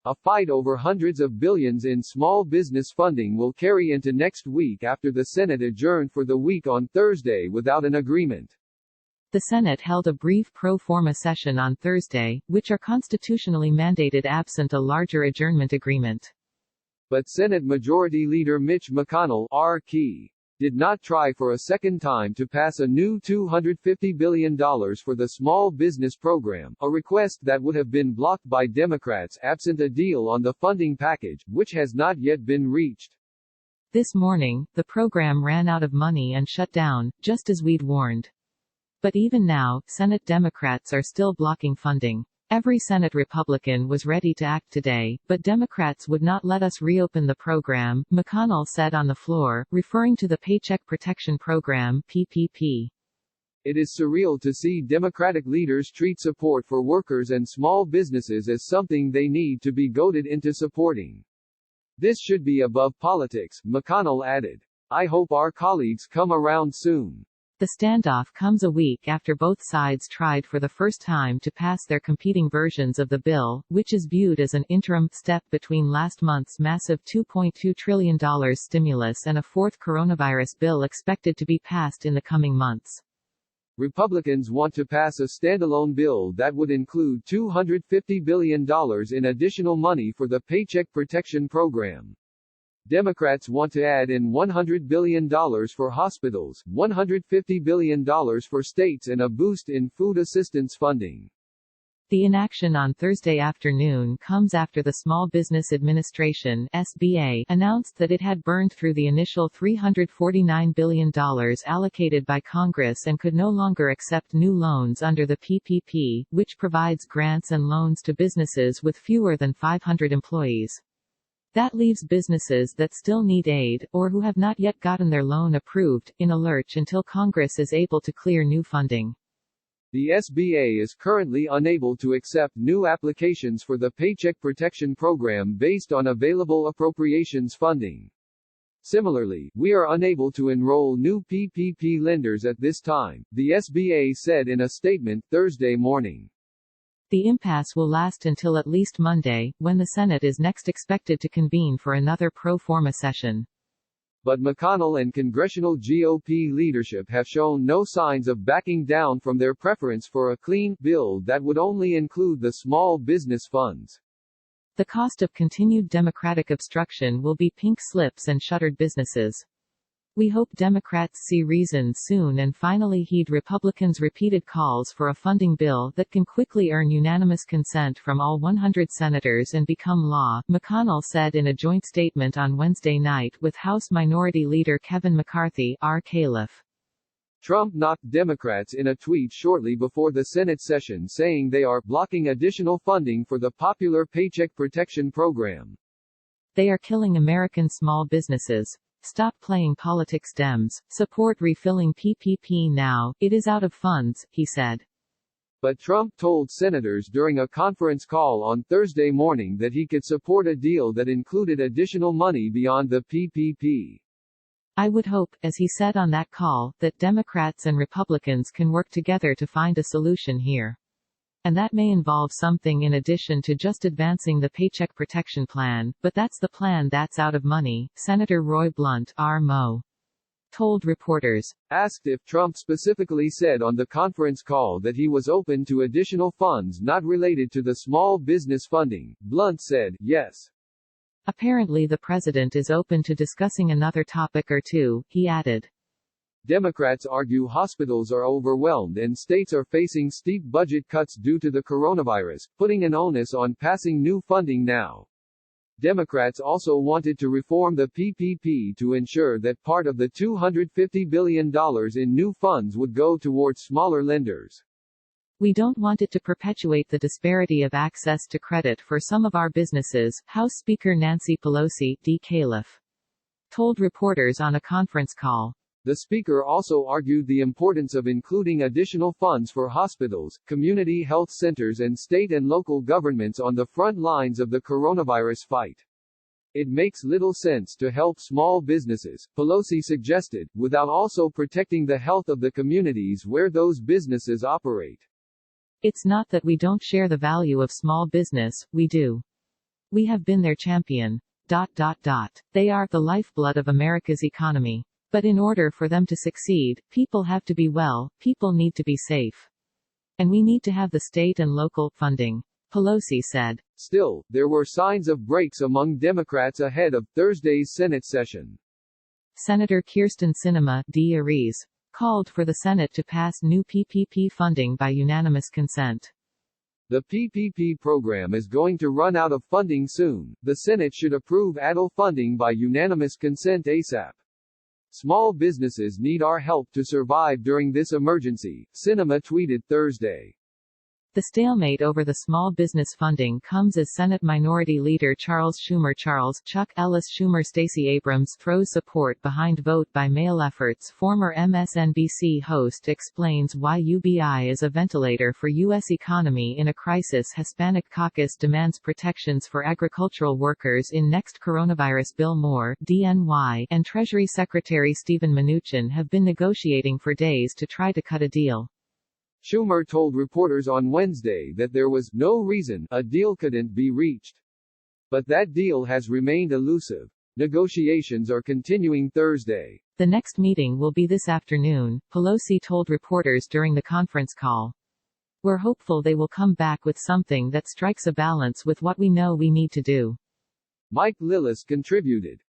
A fight over hundreds of billions in small business funding will carry into next week after the Senate adjourned for the week on Thursday without an agreement. The Senate held a brief pro forma session on Thursday, which are constitutionally mandated absent a larger adjournment agreement. But Senate Majority Leader Mitch McConnell, R.K., did not try for a second time to pass a new $250 billion for the small business program, a request that would have been blocked by Democrats absent a deal on the funding package, which has not yet been reached. This morning, the program ran out of money and shut down, just as we'd warned. But even now, Senate Democrats are still blocking funding. Every Senate Republican was ready to act today, but Democrats would not let us reopen the program, McConnell said on the floor, referring to the Paycheck Protection Program, PPP. It is surreal to see Democratic leaders treat support for workers and small businesses as something they need to be goaded into supporting. This should be above politics, McConnell added. I hope our colleagues come around soon. The standoff comes a week after both sides tried for the first time to pass their competing versions of the bill, which is viewed as an interim step between last month's massive $2.2 trillion stimulus and a fourth coronavirus bill expected to be passed in the coming months. Republicans want to pass a standalone bill that would include $250 billion in additional money for the Paycheck Protection Program. Democrats want to add in $100 billion for hospitals, $150 billion for states and a boost in food assistance funding. The inaction on Thursday afternoon comes after the Small Business Administration (SBA) announced that it had burned through the initial $349 billion allocated by Congress and could no longer accept new loans under the PPP, which provides grants and loans to businesses with fewer than 500 employees. That leaves businesses that still need aid, or who have not yet gotten their loan approved, in a lurch until Congress is able to clear new funding. The SBA is currently unable to accept new applications for the Paycheck Protection Program based on available appropriations funding. Similarly, we are unable to enroll new PPP lenders at this time, the SBA said in a statement Thursday morning. The impasse will last until at least Monday, when the Senate is next expected to convene for another pro forma session. But McConnell and congressional GOP leadership have shown no signs of backing down from their preference for a clean bill that would only include the small business funds. The cost of continued Democratic obstruction will be pink slips and shuttered businesses. We hope Democrats see reason soon and finally heed Republicans' repeated calls for a funding bill that can quickly earn unanimous consent from all 100 senators and become law, McConnell said in a joint statement on Wednesday night with House Minority Leader Kevin McCarthy, R.K. Trump knocked Democrats in a tweet shortly before the Senate session saying they are blocking additional funding for the popular Paycheck Protection Program. They are killing American small businesses. Stop playing politics, Dems. Support refilling PPP now, it is out of funds, he said. But Trump told senators during a conference call on Thursday morning that he could support a deal that included additional money beyond the PPP. I would hope, as he said on that call, that Democrats and Republicans can work together to find a solution here. And that may involve something in addition to just advancing the Paycheck Protection Plan, but that's the plan that's out of money, Senator Roy Blunt, R.Mo. told reporters. Asked if Trump specifically said on the conference call that he was open to additional funds not related to the small business funding, Blunt said, yes. Apparently the president is open to discussing another topic or two, he added. Democrats argue hospitals are overwhelmed and states are facing steep budget cuts due to the coronavirus, putting an onus on passing new funding now. Democrats also wanted to reform the PPP to ensure that part of the $250 billion in new funds would go towards smaller lenders. We don't want it to perpetuate the disparity of access to credit for some of our businesses, House Speaker Nancy Pelosi, D. told reporters on a conference call. The speaker also argued the importance of including additional funds for hospitals, community health centers and state and local governments on the front lines of the coronavirus fight. It makes little sense to help small businesses, Pelosi suggested, without also protecting the health of the communities where those businesses operate. It's not that we don't share the value of small business, we do. We have been their champion. They are the lifeblood of America's economy. But in order for them to succeed, people have to be well, people need to be safe. And we need to have the state and local funding, Pelosi said. Still, there were signs of breaks among Democrats ahead of Thursday's Senate session. Senator Kyrsten Sinema, D. called for the Senate to pass new PPP funding by unanimous consent. The PPP program is going to run out of funding soon. The Senate should approve ADL funding by unanimous consent ASAP. Small businesses need our help to survive during this emergency, Sinema tweeted Thursday. The stalemate over the small business funding comes as Senate Minority Leader Charles Chuck Ellis Schumer Stacey Abrams throws support behind vote-by-mail efforts. Former MSNBC host explains why UBI is a ventilator for U.S. economy in a crisis. Hispanic caucus demands protections for agricultural workers in next coronavirus bill. Moore, DNY, and Treasury Secretary Steven Mnuchin have been negotiating for days to try to cut a deal. Schumer told reporters on Wednesday that there was no reason a deal couldn't be reached. But that deal has remained elusive. Negotiations are continuing Thursday. The next meeting will be this afternoon, Pelosi told reporters during the conference call. We're hopeful they will come back with something that strikes a balance with what we know we need to do. Mike Lillis contributed.